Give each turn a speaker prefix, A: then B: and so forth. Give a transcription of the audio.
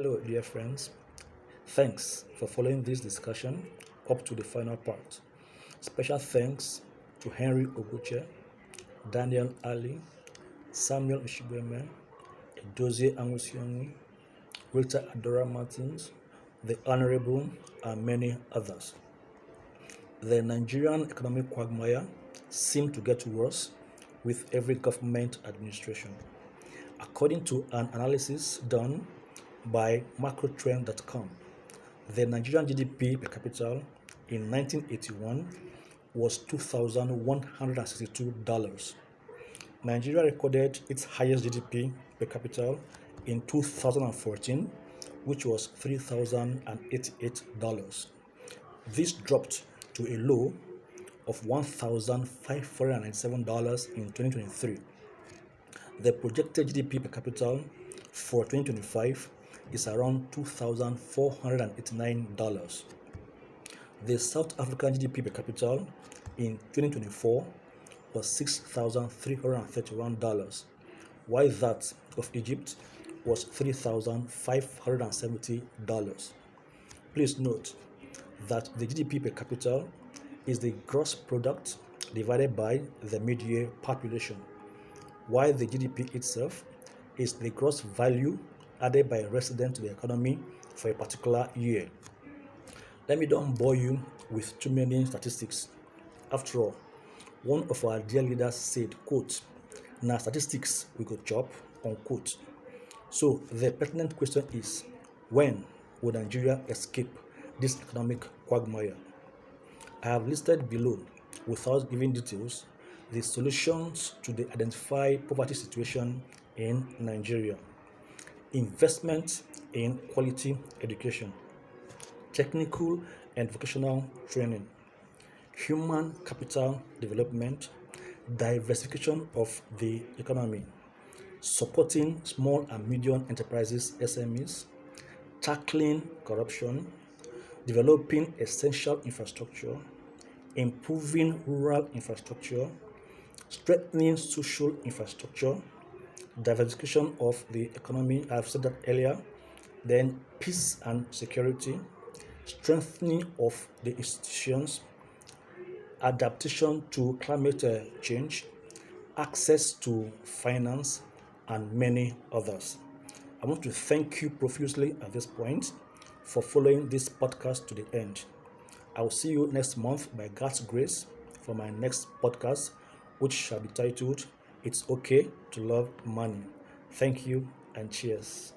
A: Hello, dear friends. Thanks for following this discussion up to the final part. Special thanks to Henry Oguche, Daniel Ali, Samuel Ishibeme, Edozie Angusionu, Rita Adora Martins, the Honorable, and many others. The Nigerian economic quagmire seemed to get worse with every government administration. According to an analysis done by macrotrend.com, the Nigerian GDP per capita in 1981 was $2,162. Nigeria recorded its highest GDP per capita in 2014, which was $3,088. This dropped to a low of $1,597 in 2023. The projected GDP per capita for 2025 is around $2,489. The South African GDP per capita in 2024 was $6,331, while that of Egypt was $3,570. Please note that the GDP per capita is the gross product divided by the mid-year population, while the GDP itself is the gross value added by a resident to the economy for a particular year. Let me don't bore you with too many statistics. After all, one of our dear leaders said, quote, "Now statistics we could chop," unquote. So the pertinent question is, when will Nigeria escape this economic quagmire? I have listed below, without giving details, the solutions to the identified poverty situation in Nigeria. Investment in quality education, technical and vocational training, human capital development, diversification of the economy, supporting small and medium enterprises (SMEs), tackling corruption, developing essential infrastructure, improving rural infrastructure, strengthening social infrastructure, diversification of the economy, I've said that earlier, then peace and security, strengthening of the institutions, adaptation to climate change, access to finance, and many others. I want to thank you profusely at this point for following this podcast to the end. I will see you next month by God's grace for my next podcast, which shall be titled, "It's Okay to Love Money." Thank you and cheers.